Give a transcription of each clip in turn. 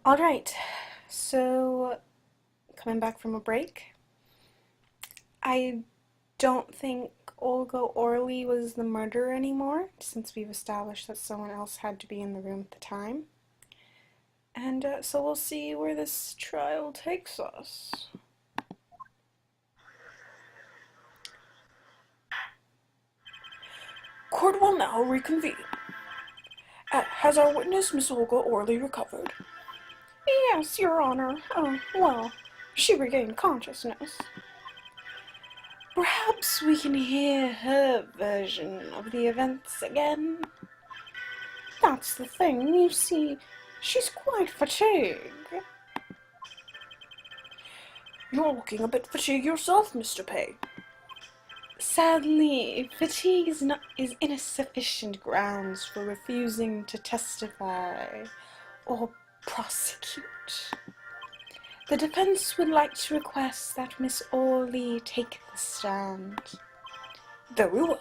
Alright, so coming back from a break, I don't think Olga Orly was the murderer anymore, since we've established that someone else had to be in the room at the time. And so we'll see where this trial takes us. Court will now reconvene. Has our witness, Miss Olga Orly, recovered? Yes, Your Honor. Well, she regained consciousness. Perhaps we can hear her version of the events again. That's the thing, you see, she's quite fatigued. You're looking a bit fatigued yourself, Mr. Pay. Sadly, fatigue is insufficient grounds for refusing to testify or prosecute. The defense would like to request that Miss Orley take the stand. Very well.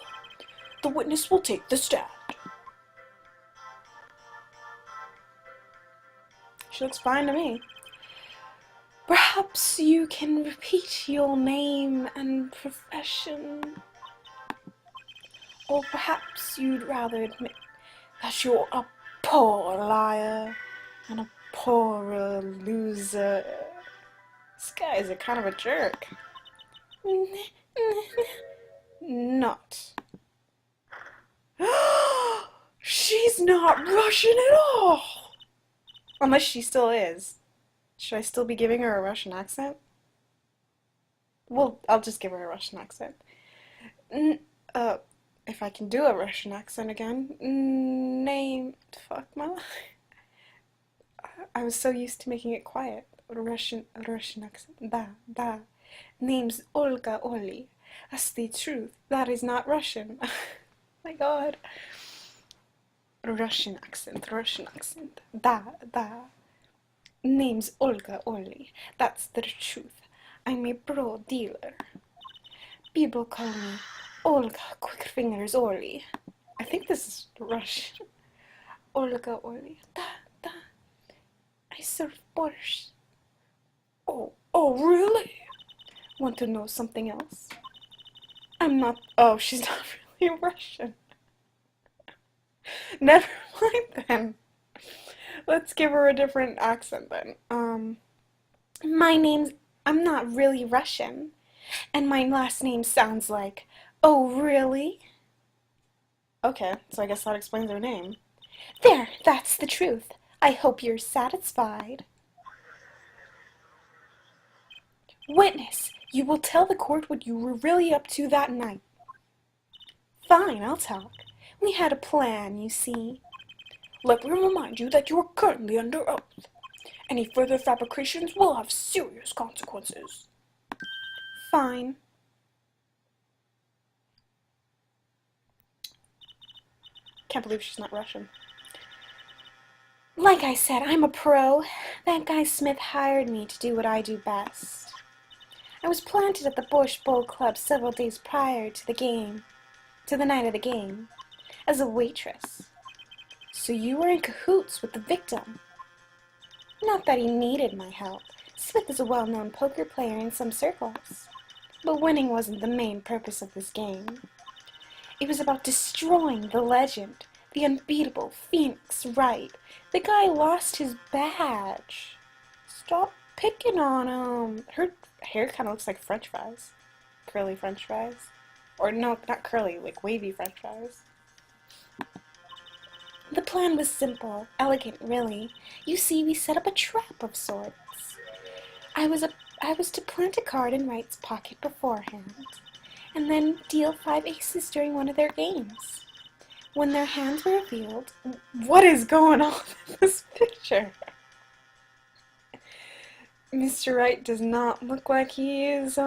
The witness will take the stand. She looks fine to me. Perhaps you can repeat your name and profession. Or perhaps you'd rather admit that you're a poor liar and a poorer loser. This guy is a kind of a jerk. Not. She's not Russian at all! Unless she still is. Should I still be giving her a Russian accent? Well, I'll just give her a Russian accent. If I can do a Russian accent again. Fuck my life. I was so used to making it quiet. Russian accent. Da. Name's Olga Orly. That's the truth. That is not Russian. My god. Russian accent. Da. Name's Olga Orly. That's the truth. I'm a bro dealer. People call me Olga Quickfingers Orly. I think this is Russian. Olga Orly. Da. I serve borscht. Oh, really? Want to know something else? I'm not. Oh, she's not really Russian. Never mind then. Let's give her a different accent then. I'm not really Russian. And my last name sounds like, oh, really? Okay, so I guess that explains her name. There, that's the truth. I hope you're satisfied. Witness, you will tell the court what you were really up to that night. Fine, I'll talk. We had a plan, you see. Let me remind you that you are currently under oath. Any further fabrications will have serious consequences. Fine. Can't believe she's not Russian. Like I said, I'm a pro. That guy Smith hired me to do what I do best. I was planted at the Borscht Bowl Club several days prior to the night of the game, as a waitress. So you were in cahoots with the victim. Not that he needed my help. Smith is a well-known poker player in some circles. But winning wasn't the main purpose of this game. It was about destroying the legend, the unbeatable Phoenix Wright. The guy lost his badge. Stop picking on him. Her hair kind of looks like French fries. Curly French fries. Or no, not curly, like wavy French fries. The plan was simple, elegant really. You see, we set up a trap of sorts. I was to plant a card in Wright's pocket beforehand, and then deal 5 aces during one of their games. When their hands were revealed, what is going on in this picture? Mr. Wright does not look like he is,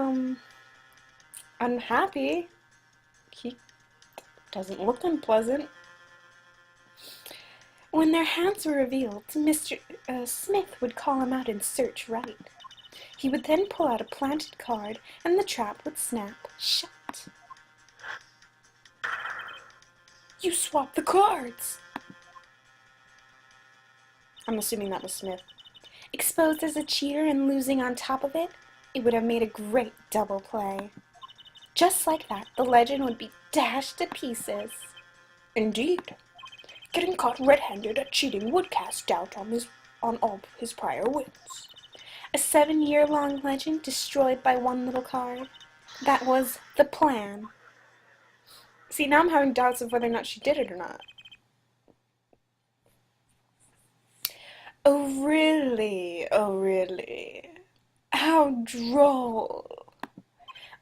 unhappy. He doesn't look unpleasant. When their hands were revealed, Mr. Smith would call him out and search Wright. He would then pull out a planted card, and the trap would snap shut. You swapped the cards! I'm assuming that was Smith. Exposed as a cheater and losing on top of it, it would have made a great double play. Just like that, the legend would be dashed to pieces. Indeed. Getting caught red-handed at cheating would cast doubt on all his prior wins. A 7-year-long legend destroyed by one little card. That was the plan. See, now I'm having doubts of whether or not she did it or not. Oh, really? Oh, really? How droll.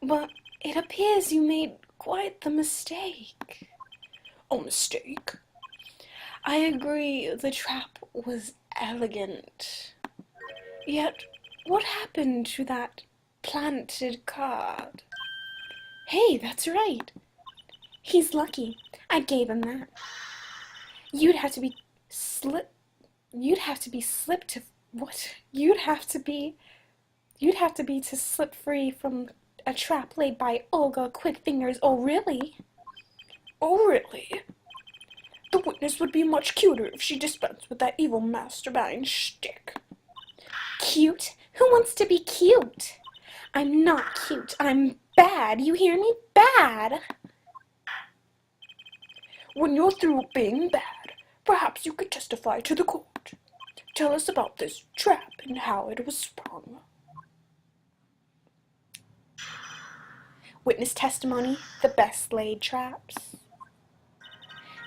But it appears you made quite the mistake. A mistake? I agree the trap was elegant. Yet, what happened to that planted card? Hey, that's right. He's lucky. I gave him that. You'd have to be slipped to what? You'd have to be to slip free from a trap laid by Olga Quickfingers. Oh, really? Oh, really? The witness would be much cuter if she dispensed with that evil masturbine shtick. Cute? Who wants to be cute? I'm not cute. I'm bad. You hear me? Bad. When you're through being bad, perhaps you could testify to the court. Tell us about this trap and how it was sprung. Witness testimony, the best laid traps.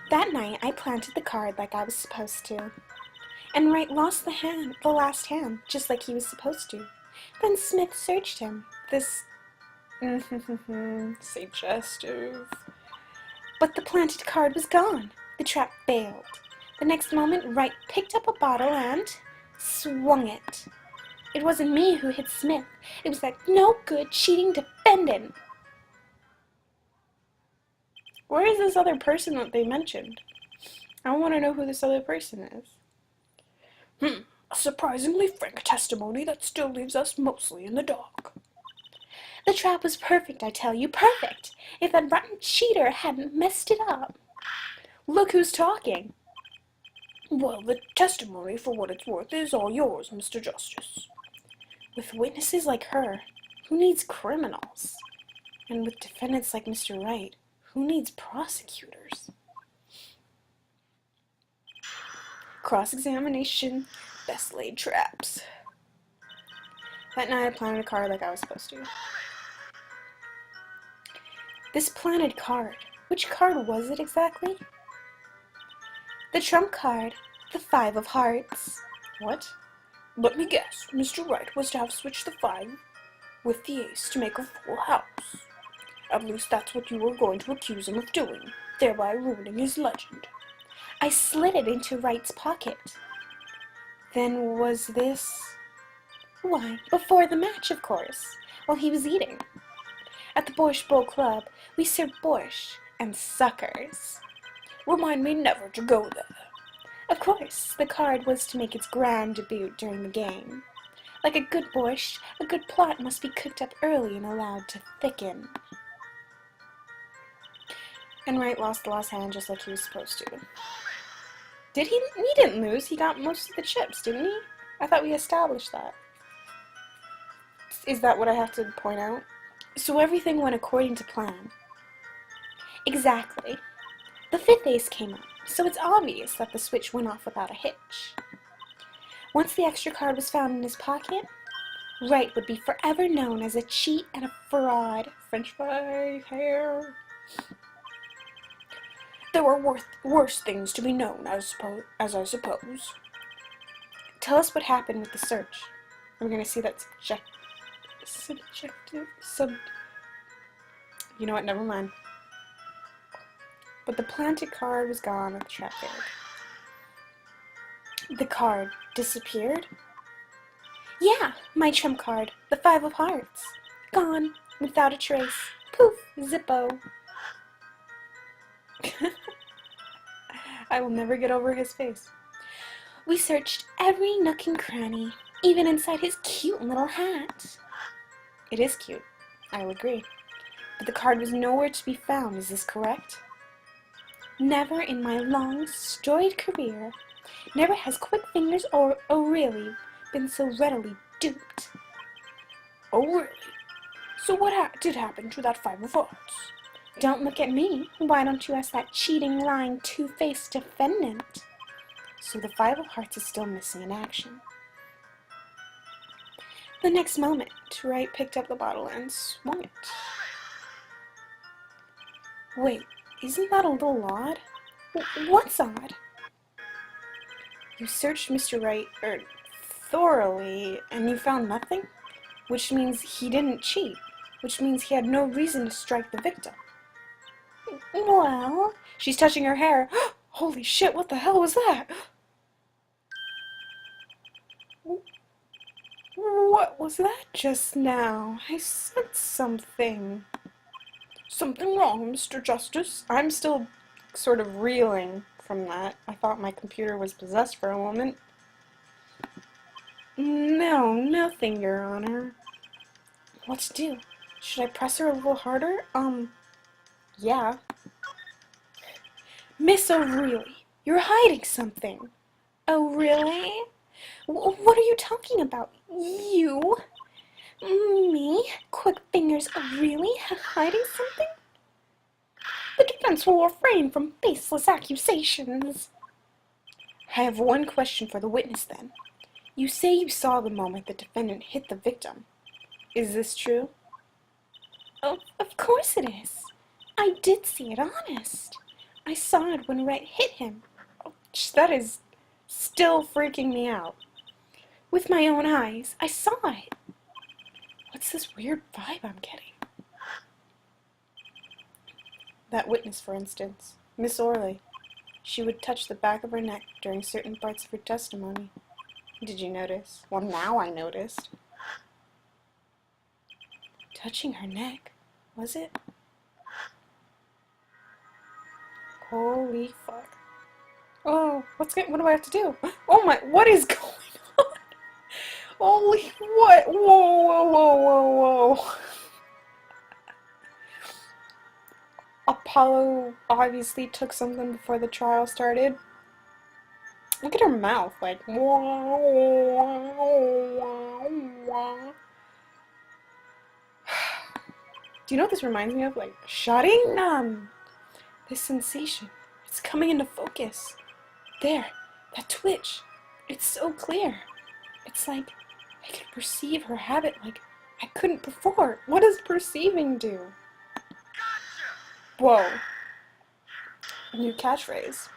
That night, I planted the card like I was supposed to. And Wright lost the last hand, just like he was supposed to. Then Smith searched him. This suggestive. But the planted card was gone. The trap failed. The next moment, Wright picked up a bottle and swung it. It wasn't me who hit Smith. It was that no-good, cheating defendant. Where is this other person that they mentioned? I want to know who this other person is. A surprisingly frank testimony that still leaves us mostly in the dark. The trap was perfect, I tell you, perfect, if that rotten cheater hadn't messed it up. Look who's talking. Well, the testimony, for what it's worth, is all yours, Mr. Justice. With witnesses like her, who needs criminals? And with defendants like Mr. Wright, who needs prosecutors? Cross-examination, best laid traps. That night I planted a card like I was supposed to. This planted card, which card was it exactly? The trump card, the 5 of hearts. What? Let me guess, Mr. Wright was to have switched the 5 with the ace to make a full house. At least that's what you were going to accuse him of doing, thereby ruining his legend. I slid it into Wright's pocket. Then was this... Why, before the match, of course, while he was eating. At the Borscht Bowl Club, we served borscht and suckers. Remind me never to go there. Of course, the card was to make its grand debut during the game. Like a good borscht, a good plot must be cooked up early and allowed to thicken. And Wright lost the last hand just like he was supposed to. Did he? He didn't lose. He got most of the chips, didn't he? I thought we established that. Is that what I have to point out? So everything went according to plan. Exactly. The 5th ace came up, so it's obvious that the switch went off without a hitch. Once the extra card was found in his pocket, Wright would be forever known as a cheat and a fraud. French fry hair. There were worse things to be known, as I suppose. Tell us what happened with the search. We're going to see that you know what, never mind. But the planted card was gone with the trap failed. The card disappeared? Yeah, my trump card, the 5 of hearts. Gone, without a trace. Poof, zippo. I will never get over his face. We searched every nook and cranny, even inside his cute little hat. It is cute, I will agree. But the card was nowhere to be found, is this correct? Never in my long, storied career, never has Quickfingers or O'Reilly been so readily duped. Oh, really? So what did happen to that 5 of Hearts? Don't look at me. Why don't you ask that cheating, lying, two-faced defendant? So the 5 of Hearts is still missing in action. The next moment, Wright picked up the bottle and swung it. Wait, isn't that a little odd? What's odd? You searched Mr. Wright, thoroughly, and you found nothing? Which means he didn't cheat. Which means he had no reason to strike the victim. Well, she's touching her hair. Holy shit, what the hell was that? What was that just now? I said something. Something wrong, Mr. Justice? I'm still sort of reeling from that. I thought my computer was possessed for a moment. No, nothing, Your Honor. What to do? Should I press her a little harder? Yeah. Miss O'Reilly, you're hiding something. Oh, really? What are you talking about? You? Me? Quick fingers O'Reilly hiding something? The defense will refrain from baseless accusations. I have one question for the witness then. You say you saw the moment the defendant hit the victim. Is this true? Of course it is. I did see it, honest. I saw it when Wright hit him. That is still freaking me out. With my own eyes, I saw it. What's this weird vibe I'm getting? That witness, for instance, Miss Orley. She would touch the back of her neck during certain parts of her testimony. Did you notice? Well, now I noticed. Touching her neck, was it? Holy fuck. Oh, what do I have to do? Oh my, what is going on? Holy, what? Whoa, whoa, whoa, whoa, whoa. Apollo obviously took something before the trial started. Look at her mouth, like, wah, wah, wah. Do you know what this reminds me of? Like, Sharingan! This sensation, it's coming into focus. There, that twitch, it's so clear. It's like I can perceive her habit like I couldn't before. What does perceiving do? Whoa. A new catchphrase.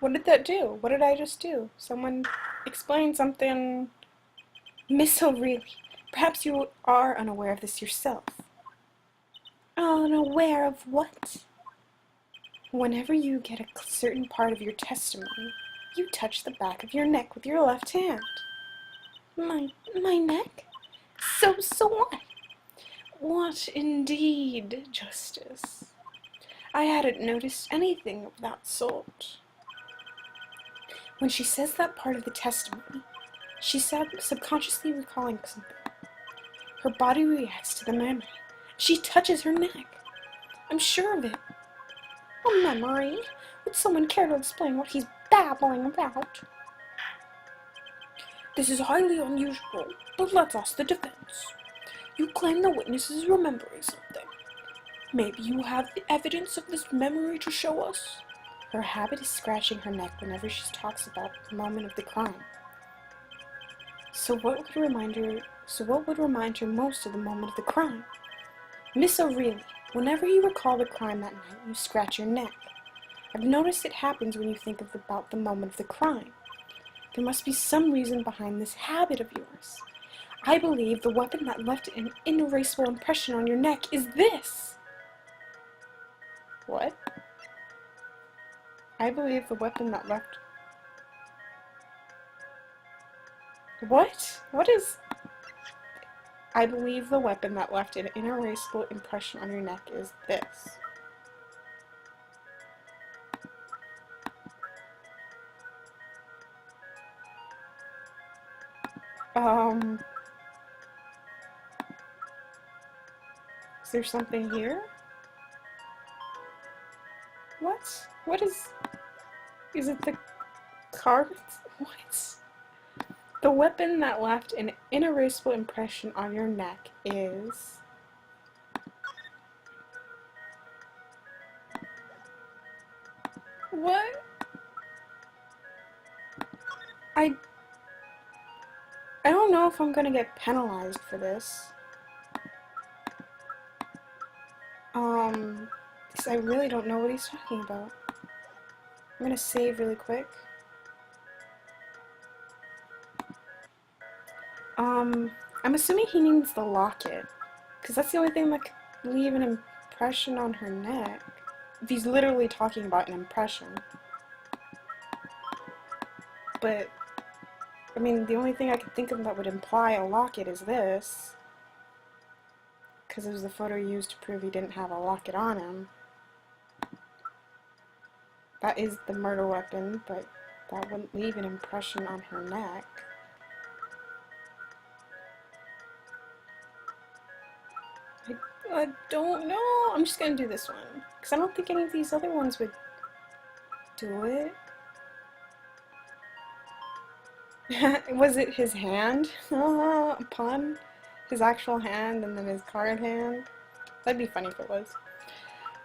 What did that do? What did I just do? Someone explain something. Miss O'Reilly, perhaps you are unaware of this yourself. Unaware of what? Whenever you get a certain part of your testimony, you touch the back of your neck with your left hand. My neck? So what? What indeed, Justice? I hadn't noticed anything of that sort. When she says that part of the testimony, she's subconsciously recalling something. Her body reacts to the memory. She touches her neck. I'm sure of it. A memory? Would someone care to explain what he's babbling about? This is highly unusual, but let's ask the defense. You claim the witness is remembering something. Maybe you have the evidence of this memory to show us? Her habit is scratching her neck whenever she talks about the moment of the crime. So what would remind her most of the moment of the crime? Miss O'Reilly, whenever you recall the crime that night, you scratch your neck. I've noticed it happens when you think about the moment of the crime. There must be some reason behind this habit of yours. I believe the weapon that left an inerasable impression on your neck is this. What? I believe the weapon that left... What? What is... I believe the weapon that left an inerasable impression on your neck is this. Is there something here? What? What is... Is it the carpet? What? The weapon that left an inerasable impression on your neck is... What? I don't know if I'm gonna get penalized for this. Because I really don't know what he's talking about. I'm gonna save really quick. I'm assuming he needs the locket, because that's the only thing that could leave an impression on her neck. If he's literally talking about an impression. But, I mean, the only thing I could think of that would imply a locket is this. Because it was the photo used to prove he didn't have a locket on him. That is the murder weapon, but that wouldn't leave an impression on her neck. I don't know. I'm just gonna do this one. Because I don't think any of these other ones would do it. Was it his hand? A pun? His actual hand and then his card hand? That'd be funny if it was.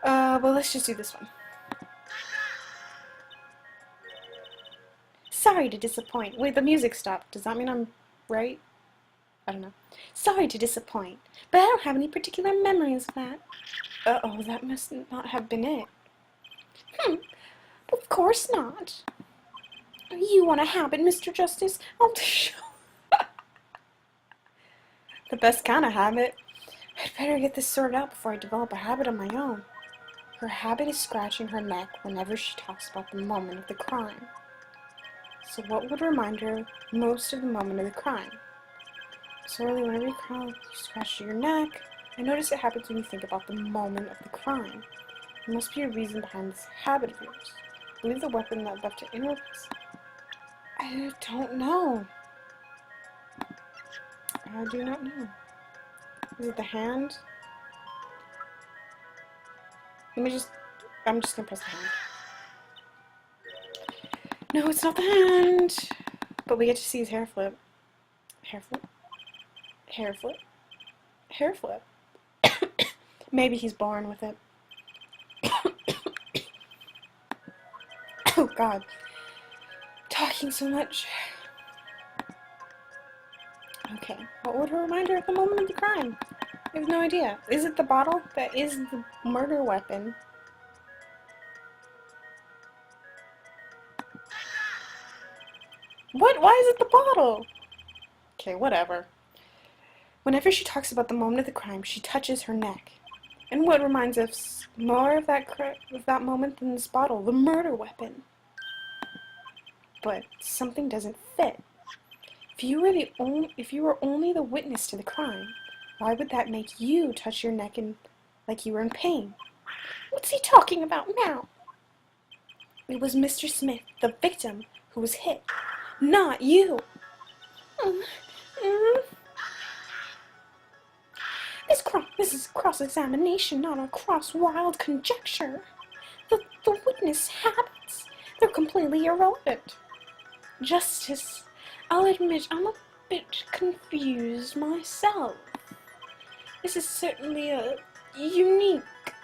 Well, let's just do this one. Sorry to disappoint. Wait, the music stopped. Does that mean I'm right? I don't know. Sorry to disappoint, but I don't have any particular memories of that. Uh-oh, that must not have been it. Of course not. You want a habit, Mr. Justice? I'll show. The best kind of habit. I'd better get this sorted out before I develop a habit of my own. Her habit is scratching her neck whenever she talks about the moment of the crime. So what would remind her most of the moment of the crime? So really, whenever you scratch your neck, I notice it happens when you think about the moment of the crime. There must be a reason behind this habit of yours. I believe the weapon that left it in. I don't know. I do not know. Is it the hand? I'm just gonna press the hand. No, it's not the hand. But we get to see his hair flip. Hair flip? Hair flip? Hair flip. Maybe he's born with it. Oh God. Talking so much. Okay, what would her remind her at the moment of the crime? I have no idea. Is it the bottle? That is the murder weapon. What? Why is it the bottle? Okay, whatever. Whenever she talks about the moment of the crime, she touches her neck. And what reminds us more of that moment than this bottle? The murder weapon. But something doesn't fit. If you were only the witness to the crime, why would that make you touch your neck like you were in pain? What's he talking about now? It was Mr. Smith, the victim, who was hit, not you. This is cross-examination, not a cross-wild conjecture. The witness habits, they're completely irrelevant. Justice, I'll admit I'm a bit confused myself. This is certainly a unique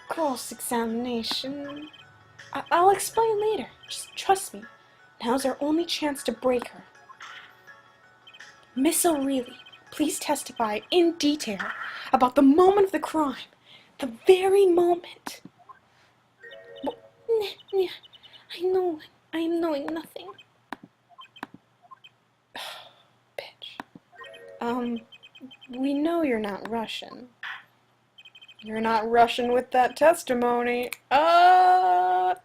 cross-examination. I'll explain later. Just trust me. Now's our only chance to break her. Miss O'Reilly, please testify in detail about the moment of the crime. The very moment. I am knowing nothing. Bitch. We know you're not Russian. You're not Russian with that testimony. I'm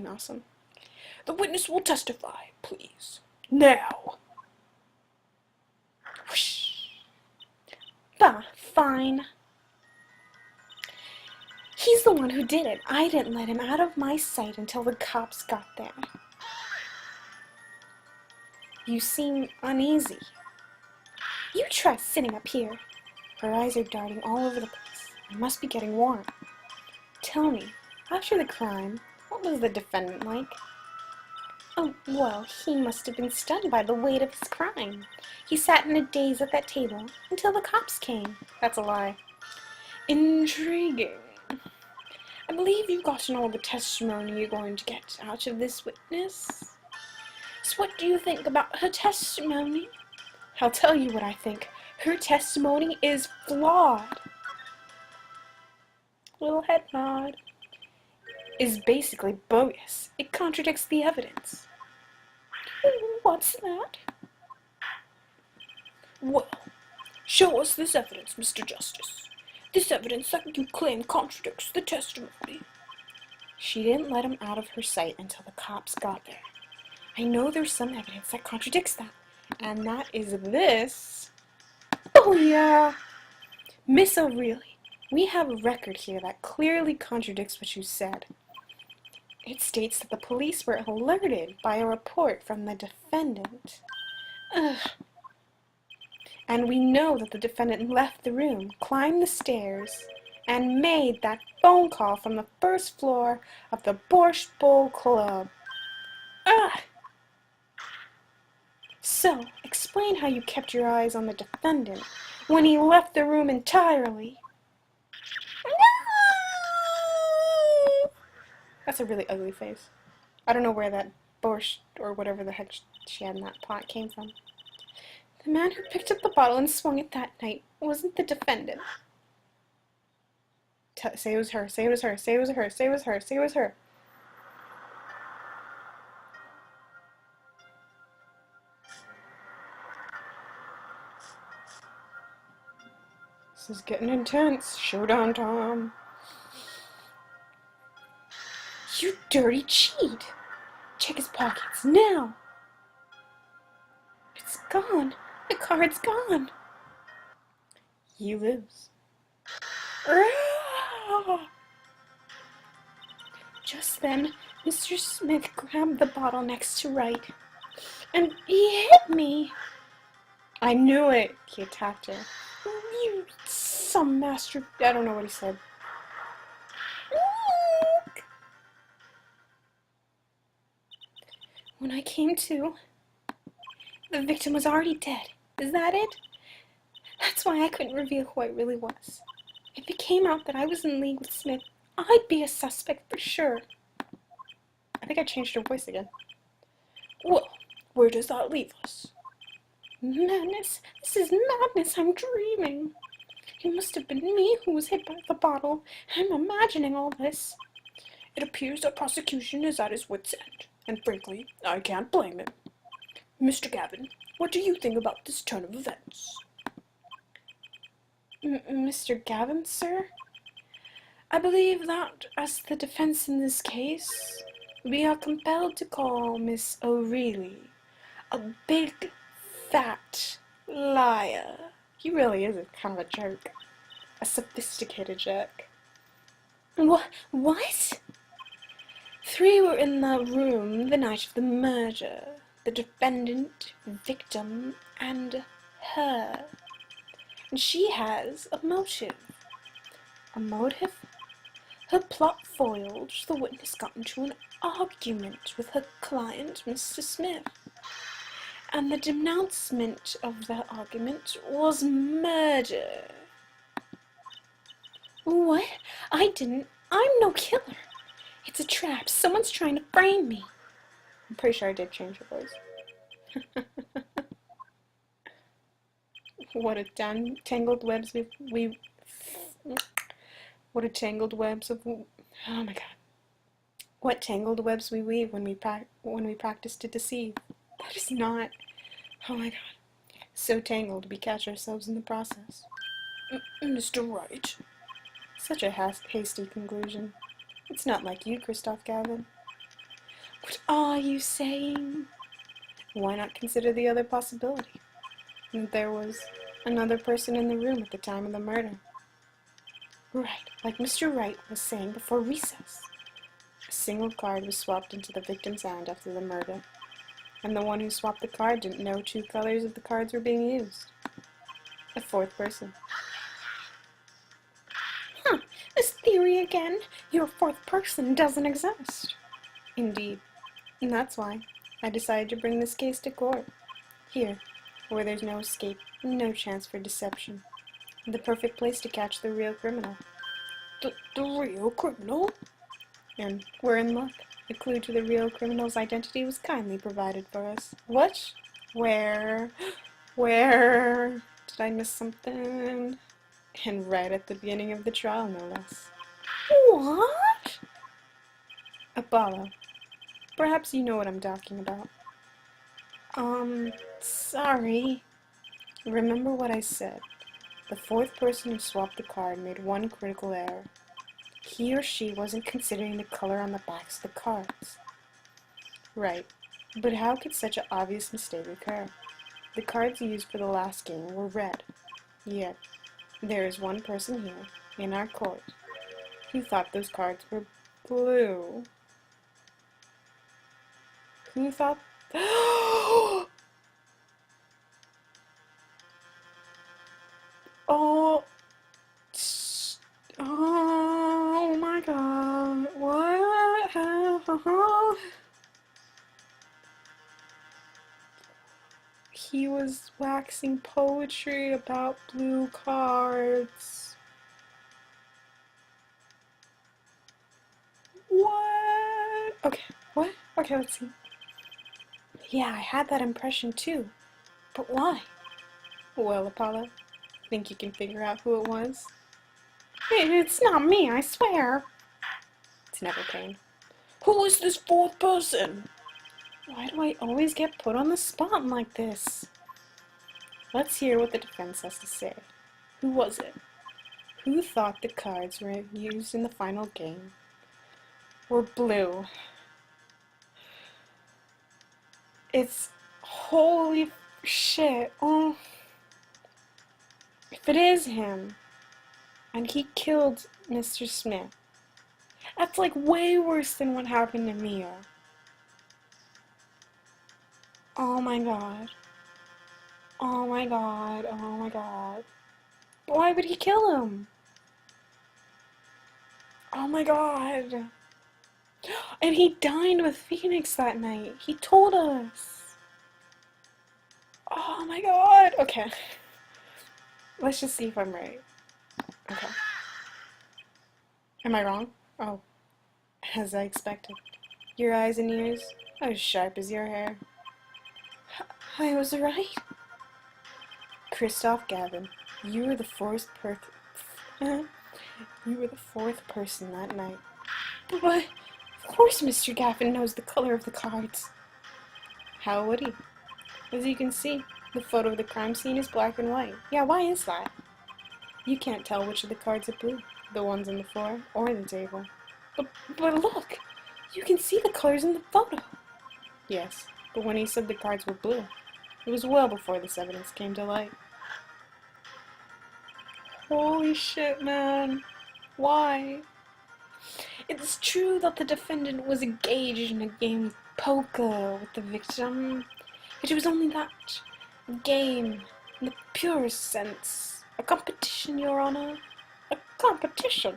awesome. The witness will testify, please. Now. Whoosh. Bah, fine. He's the one who did it. I didn't let him out of my sight until the cops got there. You seem uneasy. You try sitting up here. Her eyes are darting all over the place. I must be getting warm. Tell me, after the crime, what was the defendant like? Oh, well, he must have been stunned by the weight of his crime. He sat in a daze at that table until the cops came. That's a lie. Intriguing. I believe you've gotten all the testimony you're going to get out of this witness. So what do you think about her testimony? I'll tell you what I think. Her testimony is flawed. Little head nod. Is basically bogus. It contradicts the evidence. What's that? Well, show us this evidence, Mr. Justice. This evidence that you claim contradicts the testimony. She didn't let him out of her sight until the cops got there. I know there's some evidence that contradicts that, and that is this. Oh, yeah. Miss O'Reilly, we have a record here that clearly contradicts what you said. It states that the police were alerted by a report from the defendant. Ugh. And we know that the defendant left the room, climbed the stairs, and made that phone call from the first floor of the Borscht Bowl Club. Ugh. So, explain how you kept your eyes on the defendant when he left the room entirely. No! That's a really ugly face. I don't know where that borscht or whatever the heck she had in that pot came from. The man who picked up the bottle and swung it that night wasn't the defendant. Say it was her, say it was her, say it was her, say it was her, say it was her. This is getting intense. Showdown time. You dirty cheat! Check his pockets now! It's gone. The card's gone. You lose. Just then, Mr. Smith grabbed the bottle next to Wright, and he hit me. I knew it, he attacked her. You some master... I don't know what he said. When I came to, the victim was already dead. Is that it? That's why I couldn't reveal who I really was. If it came out that I was in league with Smith, I'd be a suspect for sure. I think I changed her voice again. Well, where does that leave us? Madness. This is madness. I'm dreaming. It must have been me who was hit by the bottle. I'm imagining all this. It appears that prosecution is at his wit's end, and frankly, I can't blame him. Mr. Gavin, what do you think about this turn of events? Mr. Gavin, sir? I believe that, as the defense in this case, we are compelled to call Miss O'Reilly a big, fat liar. He really is a kind of a jerk. A sophisticated jerk. What? 3 were in the room the night of the murder. The defendant, victim, and her. And she has a motive. A motive? Her plot foiled, the witness got into an argument with her client, Mr. Smith. And the denouncement of that argument was murder. What? I didn't. I'm no killer. It's a trap. Someone's trying to frame me. I'm pretty sure I did change her voice. What a tangled webs we what a tangled webs of oh my god. What tangled webs we weave when we practice to deceive. That is not. Oh my god. So tangled we catch ourselves in the process. Mr. Wright. Such a hasty conclusion. It's not like you, Christoph Gavin. What are you saying? Why not consider the other possibility? That there was another person in the room at the time of the murder. Right, like Mr. Wright was saying before recess. A single card was swapped into the victim's hand after the murder, and the one who swapped the card didn't know 2 colors of the cards were being used. A 4th person. Huh, this theory again. Your 4th person doesn't exist. Indeed. And that's why I decided to bring this case to court. Here, where there's no escape, no chance for deception. The perfect place to catch the real criminal. The real criminal? And we're in luck. The clue to the real criminal's identity was kindly provided for us. What? Where? Where? Did I miss something? And right at the beginning of the trial, no less. What? Apollo. Perhaps you know what I'm talking about. Sorry. Remember what I said. The fourth person who swapped the card made one critical error. He or she wasn't considering the color on the backs of the cards. Right, but how could such an obvious mistake occur? The cards used for the last game were red. Yet, there is one person here, in our court, who thought those cards were blue. Who thought... Oh... Oh my god, what? He was waxing poetry about blue cards. What? Okay, what? Okay, let's see. Yeah, I had that impression too. But why? Well, Apollo, think you can figure out who it was? It's not me, I swear. It's never Pain. Who is this fourth person? Why do I always get put on the spot like this? Let's hear what the defense has to say. Who was it? Who thought the cards were used in the final game were blue? It's holy shit. Oh, if it is him, and he killed Mr. Smith, that's like way worse than what happened to Mia. Oh my god. Oh my god. Oh my god. Why would he kill him? Oh my god. And he dined with Phoenix that night. He told us. Oh my god. Okay. Let's just see if I'm right. Okay. Am I wrong? Oh. As I expected. Your eyes and ears are as sharp as your hair. I was right. Christoph Gavin, you were the fourth person that night. But of course Mr. Gavin knows the color of the cards. How would he? As you can see, the photo of the crime scene is black and white. Yeah, why is that? You can't tell which of the cards are blue, the ones on the floor or the table. But look, you can see the colors in the photo. Yes, but when he said the cards were blue, it was well before this evidence came to light. Holy shit, man. Why? It's true that the defendant was engaged in a game of poker with the victim, but it was only that. A game, in the purest sense. A competition, Your Honor. A competition.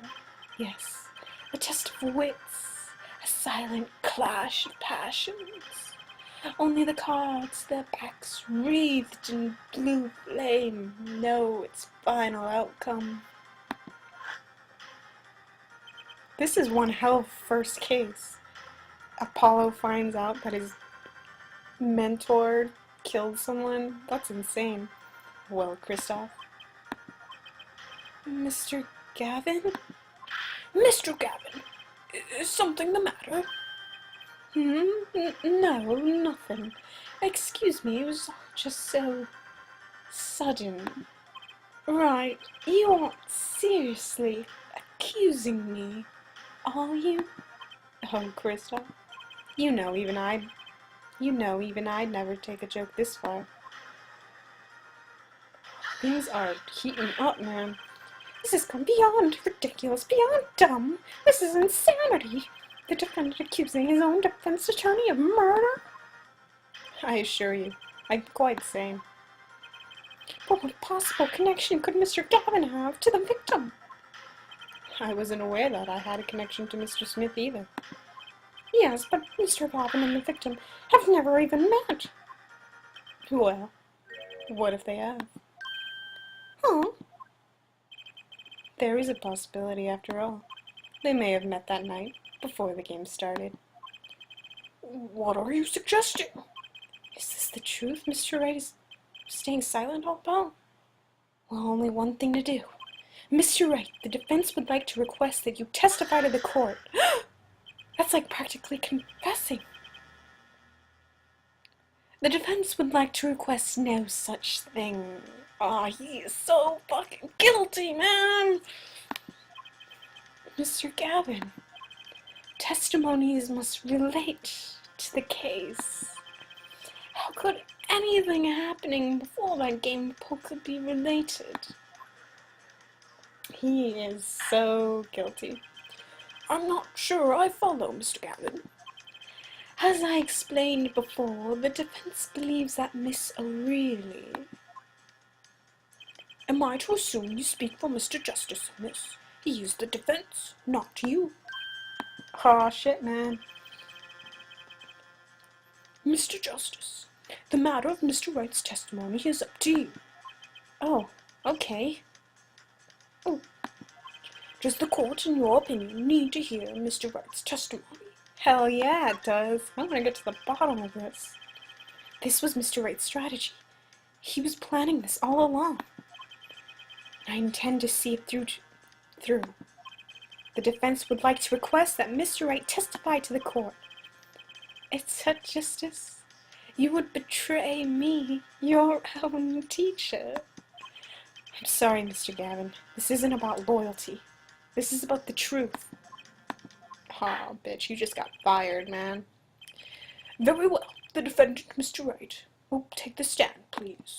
Yes, a test of wits. A silent clash of passions. Only the cards, their backs wreathed in blue flame, know its final outcome. This is one hell of a first case. Apollo finds out that his mentor killed someone. That's insane. Well, Christoph. Mr. Gavin? Mr. Gavin, is something the matter? No, nothing. Excuse me, it was just so sudden. Right, you aren't seriously accusing me, are you? Oh, Christoph, you know even I'd never take a joke this far. Things are heating up, man. This has gone beyond ridiculous, beyond dumb. This is insanity. The defendant accusing his own defense attorney of murder? I assure you, I'm quite sane. But what possible connection could Mr. Gavin have to the victim? I wasn't aware that I had a connection to Mr. Smith either. Yes, but Mr. Gavin and the victim have never even met. Well, what if they have? Huh? There is a possibility after all. They may have met that night, before the game started. What are you suggesting? Is this the truth Mr. Wright is staying silent all about? Well, only one thing to do. Mr. Wright, the defense would like to request that you testify to the court. That's like practically confessing. The defense would like to request no such thing. Ah, he is so fucking guilty, man! Mr. Gavin, testimonies must relate to the case. How could anything happening before that game of poker be related? He is so guilty. I'm not sure I follow, Mr. Gavin. As I explained before, the defense believes that Miss O'Reilly... Am I to assume you speak for Mr. Justice in this? He is the defense, not you. Aw, shit, man. Mr. Justice, the matter of Mr. Wright's testimony is up to you. Oh, okay. Does the court, in your opinion, need to hear Mr. Wright's testimony? Hell yeah, it does. I'm gonna get to the bottom of this. This was Mr. Wright's strategy. He was planning this all along. I intend to see it through. The defense would like to request that Mr. Wright testify to the court. It's a justice. You would betray me, your own teacher. I'm sorry, Mr. Gavin. This isn't about loyalty. This is about the truth. Ah, bitch, you just got fired, man. Very well. The defendant, Mr. Wright, will take the stand, please.